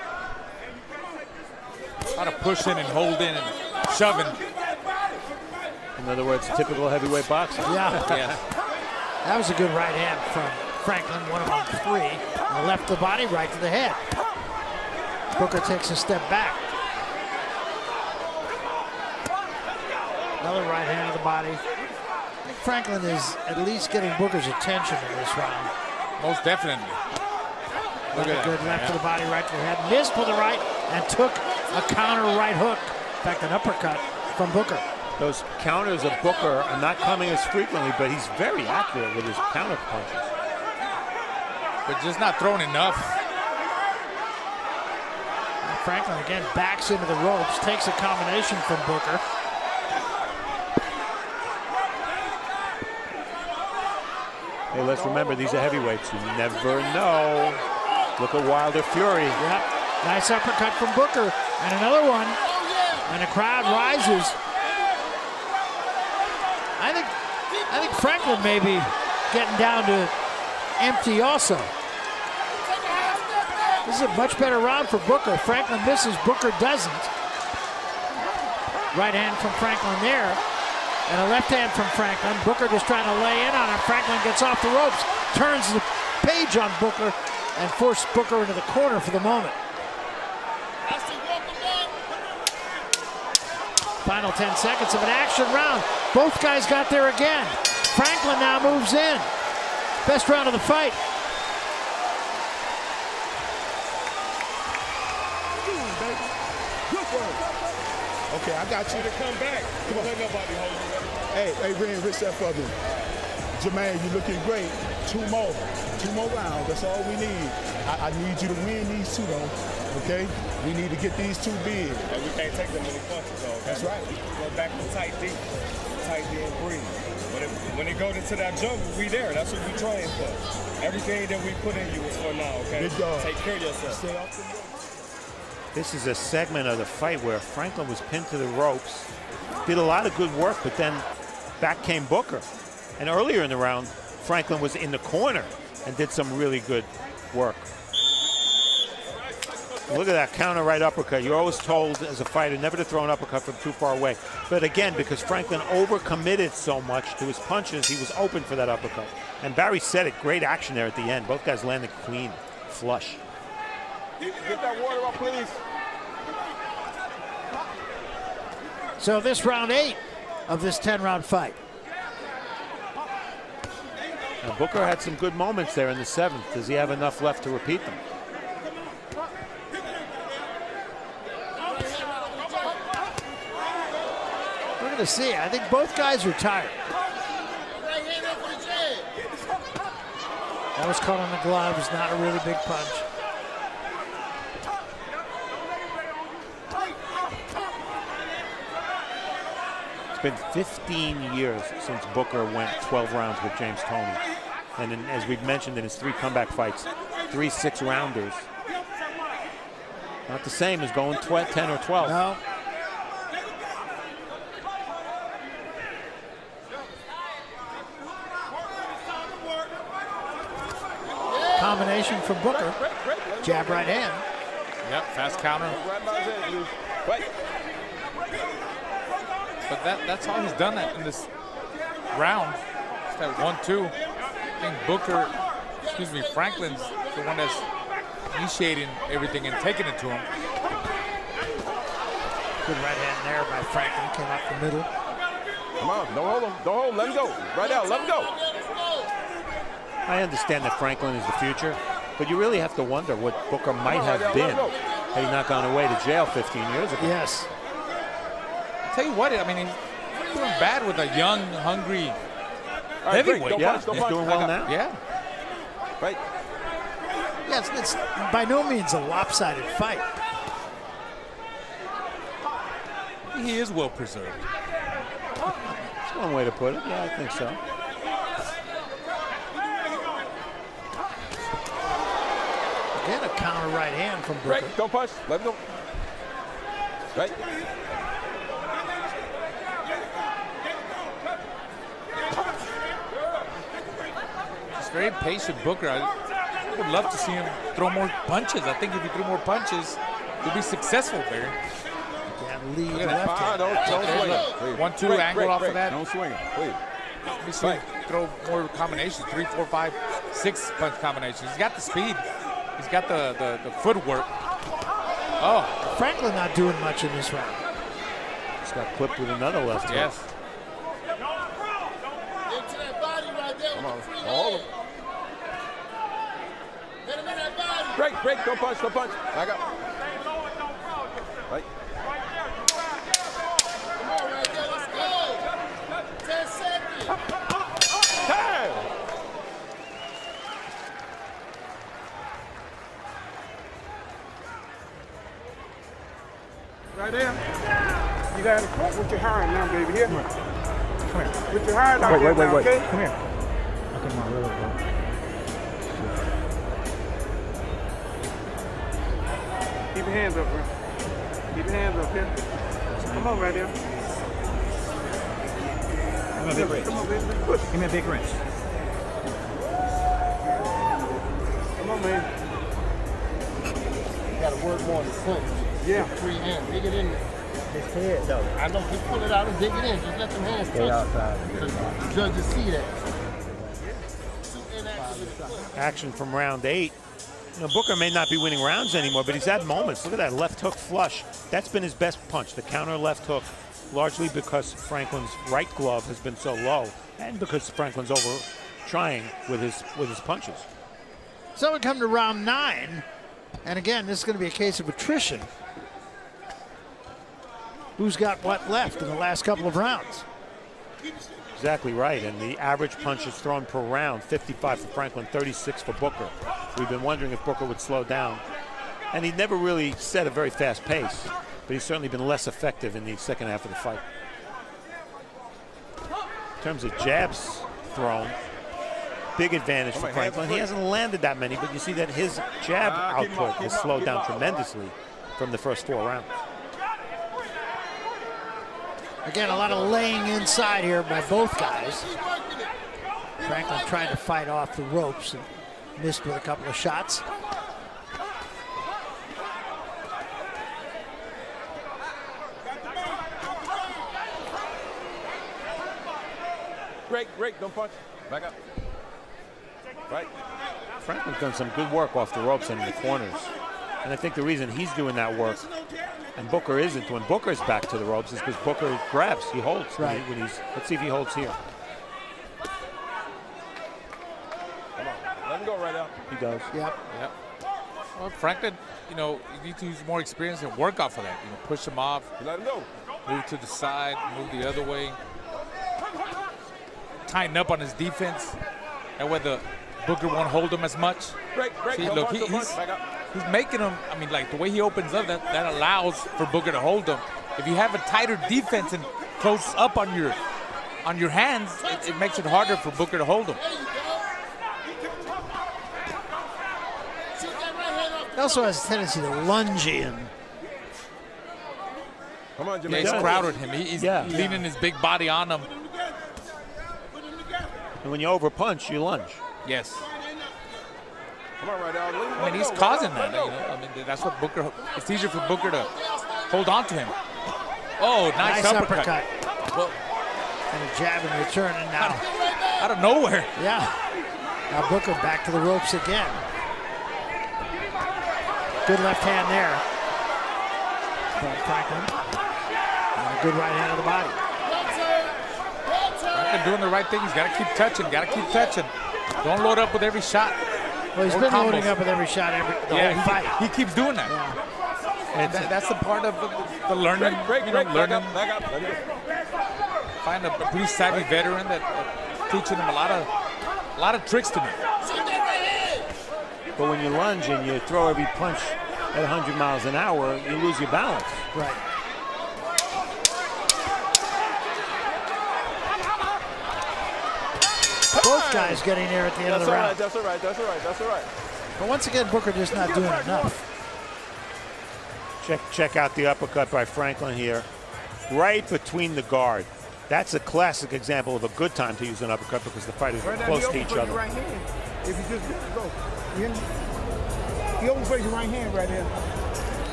Speaker 3: A lot of pushing and holding and shoving.
Speaker 2: In other words, typical heavyweight boxing.
Speaker 1: Yeah.
Speaker 3: Yes.
Speaker 1: That was a good right hand from Franklin, one of them 3. On the left of the body, right to the head. Booker takes a step back. Another right hand to the body. I think Franklin is at least getting Booker's attention in this round.
Speaker 3: Most definitely. Look
Speaker 1: Another
Speaker 3: at
Speaker 1: good
Speaker 3: that.
Speaker 1: left to the body, right to the head. Missed for the right and took a counter right hook. In fact, an uppercut from Booker.
Speaker 2: Those counters of Booker are not coming as frequently, but he's very accurate with his counter punches.
Speaker 3: But just not throwing enough.
Speaker 1: And Franklin again backs into the ropes, takes a combination from Booker.
Speaker 2: Hey, let's remember, these are heavyweights. You never know. Look at Wilder Fury.
Speaker 1: Yep. Nice uppercut from Booker. And another one. And the crowd rises. I think Franklin may be getting down to empty also. This is a much better round for Booker. Franklin misses, Booker doesn't. Right hand from Franklin there. And a left hand from Franklin. Booker just trying to lay in on him. Franklin gets off the ropes, turns the page on Booker, and forced Booker into the corner for the moment. Final 10 seconds of an action round. Both guys got there again. Franklin now moves in. Best round of the fight.
Speaker 6: Good work. Okay, I got you to come back. Come on. Let nobody hold you. Hey, Ren, reach that for me. Jermaine, you looking great. 2 more. 2 more rounds. That's all we need. I need you to win these 2, though. Okay? We need to get these 2 big.
Speaker 10: And we can't take them many punches, though.
Speaker 6: That's right.
Speaker 10: Go back to tight D and breathe. But when it goes into that jungle, we there. That's what we train for. Everything that we put in you is for now, okay?
Speaker 6: Good job.
Speaker 10: Take care of yourself.
Speaker 6: Stay off the road.
Speaker 2: This is a segment of the fight where Franklin was pinned to the ropes, did a lot of good work, but then back came Booker. And earlier in the round, Franklin was in the corner and did some really good work. Look at that counter right uppercut. You're always told as a fighter never to throw an uppercut from too far away. But again, because Franklin overcommitted so much to his punches, he was open for that uppercut. And Barry said it, great action there at the end. Both guys landed clean, flush.
Speaker 5: Get that water up, please.
Speaker 1: So this round 8 of this 10-round fight.
Speaker 2: Now Booker had some good moments there in the 7th. Does he have enough left to repeat them?
Speaker 1: We're going to see. I think both guys are tired. That was caught on the gloves, not a really big punch.
Speaker 2: It's been 15 years since Booker went 12 rounds with James Toney. And then, as we've mentioned in his 3 comeback fights, 3 6-rounders. Not the same as going 10 or 12.
Speaker 1: No. Combination from Booker. Jab right hand.
Speaker 3: Yep, fast counter. But that's all he's done in this round. It's that 1-2. I think Booker, Franklin's the one that's initiating everything and taking it to him.
Speaker 1: Good right hand there by Franklin. Came up the middle.
Speaker 5: Come on, don't hold him. Don't hold him. Let him go. Right out, let him go.
Speaker 2: I understand that Franklin is the future, but you really have to wonder what Booker might have been had he not gone away to jail 15 years ago.
Speaker 1: Yes.
Speaker 3: I'll tell you what, I mean, he's doing bad with a young, hungry heavyweight.
Speaker 2: Yeah, he's doing well now.
Speaker 3: Yeah.
Speaker 5: Right.
Speaker 1: Yes, it's by no means a lopsided fight.
Speaker 3: He is well preserved.
Speaker 2: That's one way to put it. Yeah, I think so.
Speaker 1: Again, a counter right hand from Booker.
Speaker 5: Right, don't push. Let him go. Right.
Speaker 3: He's very patient, Booker. I would love to see him throw more punches. I think if he threw more punches, he'll be successful there.
Speaker 1: Lead left hand.
Speaker 5: Don't swing it.
Speaker 3: 1-2 angle off of that.
Speaker 5: Don't swing it, please.
Speaker 3: Let me see him throw more combinations, 3, 4, 5, 6 punch combinations. He's got the speed. He's got the footwork. Oh.
Speaker 1: Franklin not doing much in this round.
Speaker 2: Just got clipped with another left hook.
Speaker 3: Yes.
Speaker 5: Come on. Hold him. Break, don't punch, don't punch. Back up. Right.
Speaker 9: Right there. You got to front with your hand now, baby. Here. Come here. With your hand out there now, okay? Come here. Okay, my little bro. Keep your hands up, bro. Keep your hands up here. Come on, right there. Give me a big wrench. Come on, baby. Push. Give me a big wrench. Come on, man.
Speaker 11: You got to work more than clinch.
Speaker 9: Yeah.
Speaker 11: Free hand. Dig it in there. His head, though. I know. Just pull it out and dig it in. Just let them hands touch outside. The judges see that.
Speaker 2: Action from round 8. You know, Booker may not be winning rounds anymore, but he's had moments. Look at that left hook flush. That's been his best punch, the counter left hook, largely because Franklin's right glove has been so low and because Franklin's over trying with his punches.
Speaker 1: So we come to round 9. And again, this is going to be a case of attrition. Who's got what left in the last couple of rounds?
Speaker 2: Exactly right, and the average punches thrown per round, 55 for Franklin, 36 for Booker. We've been wondering if Booker would slow down. And he never really set a very fast pace, but he's certainly been less effective in the second half of the fight. In terms of jabs thrown, big advantage for Franklin. He hasn't landed that many, but you see that his jab output has slowed down tremendously from the first 4 rounds.
Speaker 1: Again, a lot of laying inside here by both guys. Franklin tried to fight off the ropes and missed with a couple of shots.
Speaker 5: Break, don't punch. Back up. Right.
Speaker 2: Franklin's done some good work off the ropes and in the corners. And I think the reason he's doing that work and Booker isn't, when Booker's back to the ropes, is because Booker grabs, he holds.
Speaker 1: Right.
Speaker 2: When he's, let's see if he holds here.
Speaker 5: Come on, let him go right out.
Speaker 2: He does.
Speaker 1: Yep.
Speaker 3: Well, Franklin, you know, you need to use more experience and work off of that. You know, push him off.
Speaker 5: Let him go.
Speaker 3: Move to the side, move the other way. Tighten up on his defense. That way the Booker won't hold him as much.
Speaker 5: Break,
Speaker 3: See, look, he's making him, I mean, like the way he opens up, that allows for Booker to hold him. If you have a tighter defense and close up on your hands, it makes it harder for Booker to hold him.
Speaker 1: He also has a tendency to lunge in.
Speaker 5: Come on, Jermaine.
Speaker 3: Yeah, he's crowded him. He's leaning his big body on him.
Speaker 2: And when you overpunch, you lunge.
Speaker 3: Yes.
Speaker 5: Come on, Rydell.
Speaker 3: I mean, he's causing that. You know? I mean, that's what Booker. It's easier for Booker to hold on to him. Oh, nice uppercut. Well,
Speaker 1: and a jab in return, and now
Speaker 3: out of nowhere.
Speaker 1: Yeah. Now Booker back to the ropes again. Good left hand there from Franklin. And a good right hand of the body.
Speaker 3: Franklin doing the right thing. He's got to keep touching. Got to keep touching. Don't load up with every shot.
Speaker 1: Well, he's been loading up with every shot, the whole fight.
Speaker 3: He keeps doing that.
Speaker 1: Yeah.
Speaker 3: And that's the part of the learning. Learning. Find a pretty savvy veteran that teaching him a lot of tricks to do.
Speaker 2: But when you lunge and you throw every punch at 100 miles an hour, you lose your balance.
Speaker 1: Right. Both guys getting there at the end of the round.
Speaker 5: That's all right.
Speaker 1: But once again, Booker just not doing enough.
Speaker 2: Check out the uppercut by Franklin here. Right between the guard. That's a classic example of a good time to use an uppercut because the fighters are close to each other.
Speaker 6: Right hand. If you just go. He overplays your right hand right here.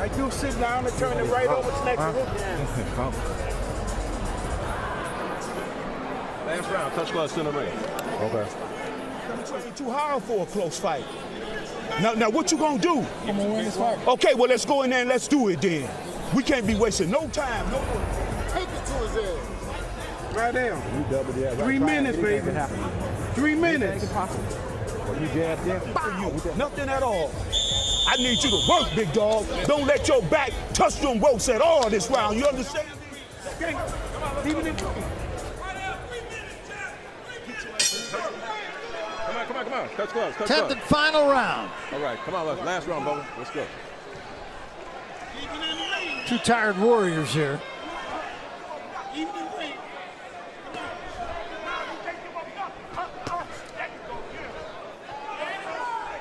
Speaker 6: I do sit down and turn it right over to next hook.
Speaker 5: Last round, touch gloves in the ring. Okay.
Speaker 6: It's too hard for a close fight. Now what you gonna do? I'm gonna win this fight. Okay, well let's go in there and let's do it then. We can't be wasting no time. Take it to his head. Right down.
Speaker 9: You double that.
Speaker 6: 3 minutes, baby. 3 minutes.
Speaker 9: You jab there.
Speaker 6: Nothing at all. I need you to work, big dog. Don't let your back touch them ropes at all this round. You understand? Okay. Leave it in.
Speaker 5: Come on. Touch gloves.
Speaker 1: 10th and final round.
Speaker 5: All right, come on, last round, Bubba. Let's go.
Speaker 1: Two tired warriors here.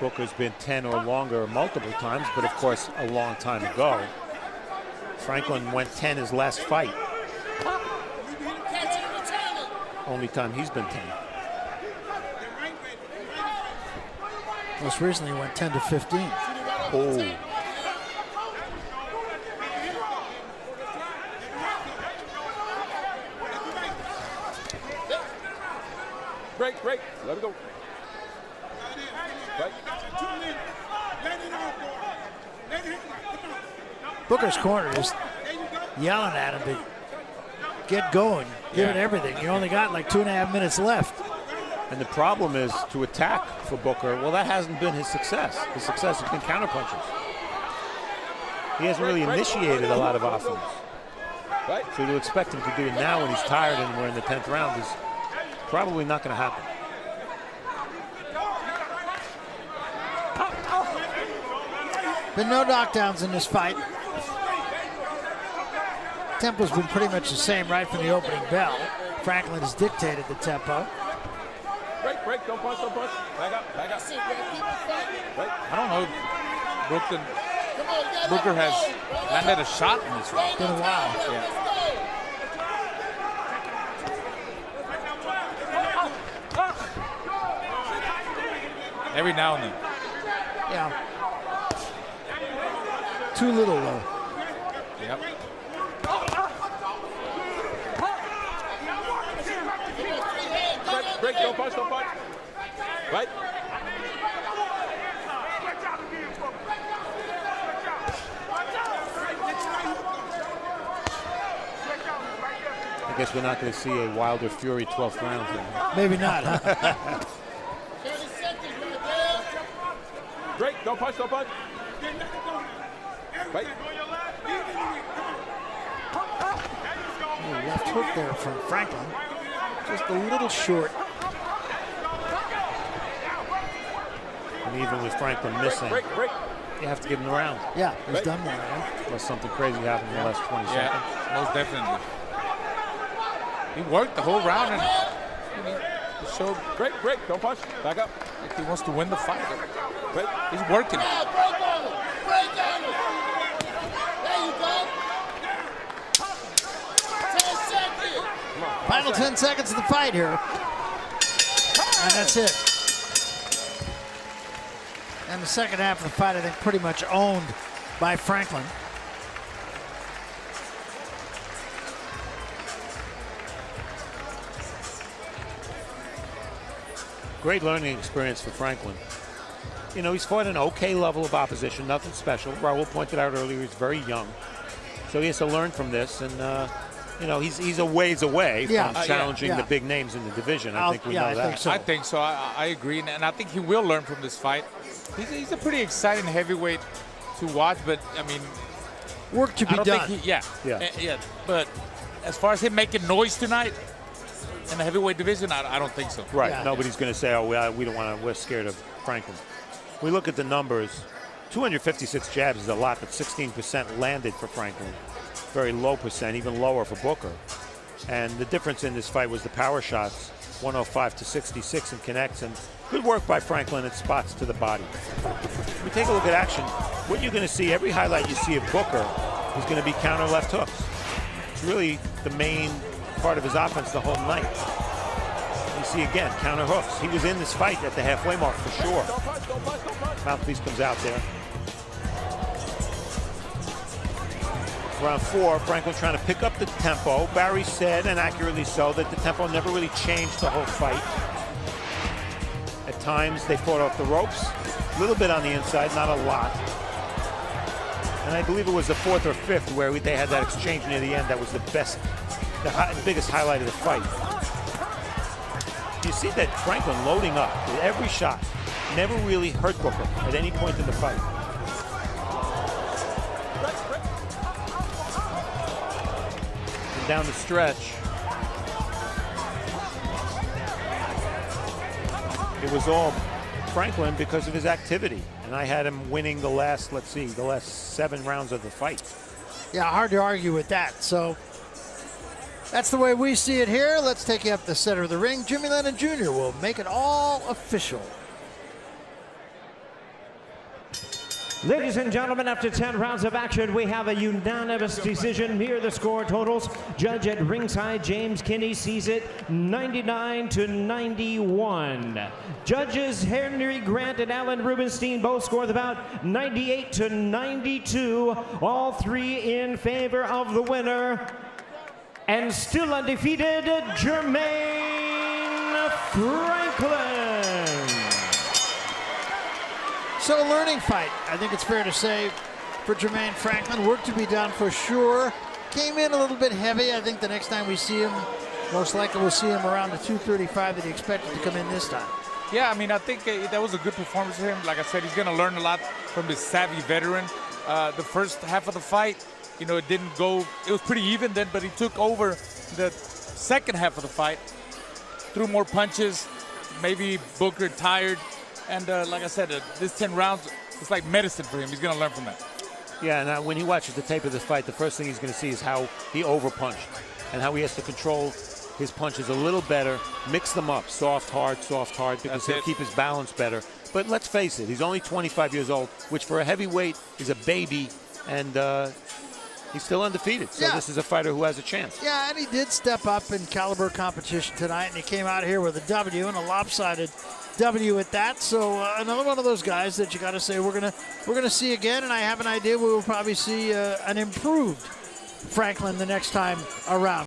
Speaker 2: Booker's been 10 or longer multiple times, but of course a long time ago. Franklin went 10 his last fight. Only time he's been 10.
Speaker 1: Most recently went 10 to 15.
Speaker 2: Oh.
Speaker 5: Break. Let it go. Right.
Speaker 1: Booker's corner is yelling at him to get going, give it everything. You only got like 2.5 minutes left.
Speaker 2: And the problem is to attack for Booker. Well, that hasn't been his success. His success has been counterpunches. He hasn't really initiated a lot of offense.
Speaker 5: Right.
Speaker 2: So to expect him to do it now when he's tired and we're in the 10th round is probably not going to happen.
Speaker 1: Been no knockdowns in this fight. Tempo's been pretty much the same right from the opening bell. Franklin has dictated the tempo.
Speaker 5: Break, don't punch. Back up.
Speaker 3: I don't know. Brooklyn Booker has landed a shot in this round.
Speaker 1: It's been a while.
Speaker 3: Yeah. Every now and then.
Speaker 1: Yeah. Too little, though.
Speaker 3: Yep.
Speaker 5: Break, don't punch, don't punch. Right?
Speaker 2: I guess we're not going to see a Wilder Fury 12th round here.
Speaker 1: Maybe not, huh?
Speaker 5: Break, don't punch, don't punch. Right?
Speaker 1: Left hook there from Franklin. Just a little short.
Speaker 2: And even with Franklin missing,
Speaker 5: Break.
Speaker 2: you have to give him the round.
Speaker 1: Yeah, he's done more, right?
Speaker 2: Unless something crazy happens in the last 20 seconds.
Speaker 3: Yeah, most definitely. He worked the whole round and he showed
Speaker 5: Break, don't punch. Back up.
Speaker 3: like he wants to win the fight.
Speaker 5: Break.
Speaker 3: He's working.
Speaker 11: Break on him. Break on him. There you go. 10 seconds.
Speaker 1: Final 10 seconds of the fight here. And that's it. And the second half of the fight, I think, pretty much owned by Franklin.
Speaker 2: Great learning experience for Franklin. You know, he's fought an okay level of opposition, nothing special. Raul pointed out earlier he's very young. So he has to learn from this. And, you know, he's a ways away from challenging the big names in the division. I think we know that.
Speaker 1: Think so.
Speaker 3: I think so. I agree. And I think he will learn from this fight. He's a pretty exciting heavyweight to watch, but, I mean,
Speaker 1: work to be done.
Speaker 3: Yeah. But as far as him making noise tonight in the heavyweight division, I don't think so.
Speaker 2: Right.
Speaker 1: Yeah.
Speaker 2: Nobody's going to say, oh, we don't want to, we're scared of Franklin. We look at the numbers. 256 jabs is a lot, but 16% landed for Franklin. Very low percent, even lower for Booker. And the difference in this fight was the power shots, 105 to 66 in connects, and good work by Franklin at spots to the body. If we take a look at action, what you're going to see, every highlight you see of Booker is going to be counter left hooks. It's really the main part of his offense the whole night. You see again, counter hooks. He was in this fight at the halfway mark for sure. Mouthpiece comes out there. Round 4, Franklin trying to pick up the tempo. Barry said, and accurately so, that the tempo never really changed the whole fight. At times, they fought off the ropes. A little bit on the inside, not a lot. And I believe it was the 4th or 5th where they had that exchange near the end that was the best, the biggest highlight of the fight. You see that Franklin loading up with every shot. Never really hurt Booker at any point in the fight. Down the stretch, it was all Franklin because of his activity, and I had him winning the last, the last 7 rounds of the fight.
Speaker 1: Yeah, hard to argue with that. So that's the way we see it here. Let's take you up the center of the ring. Jimmy Lennon Jr. will make it all official.
Speaker 4: Ladies and gentlemen, after 10 rounds of action, we have a unanimous decision. Here are the score totals. Judge at ringside, James Kinney, sees it 99 to 91. Judges Henry Grant and Alan Rubenstein both score the bout 98 to 92. All 3 in favor of the winner. And still undefeated, Jermaine Franklin.
Speaker 1: So a learning fight, I think it's fair to say, for Jermaine Franklin. Work to be done for sure. Came in a little bit heavy. I think the next time we see him, most likely we'll see him around the 235 that he expected to come in this time.
Speaker 3: Yeah, I mean, I think that was a good performance for him. Like I said, he's going to learn a lot from this savvy veteran. The first half of the fight, you know, it didn't go, it was pretty even then, but he took over the second half of the fight, threw more punches, maybe Booker tired. And like I said, this 10 rounds, it's like medicine for him. He's going to learn from that.
Speaker 2: Yeah, and when he watches the tape of this fight, the first thing he's going to see is how he overpunched and how he has to control his punches a little better, mix them up, soft, hard, because he'll keep his balance better. But let's face it, he's only 25 years old, which for a heavyweight is a baby, and he's still undefeated. So this is a fighter who has a chance.
Speaker 1: Yeah, and he did step up in caliber competition tonight, and he came out here with a W, and a lopsided W at that. So another one of those guys that you got to say we're gonna see again, and I have an idea we will probably see an improved Franklin the next time around.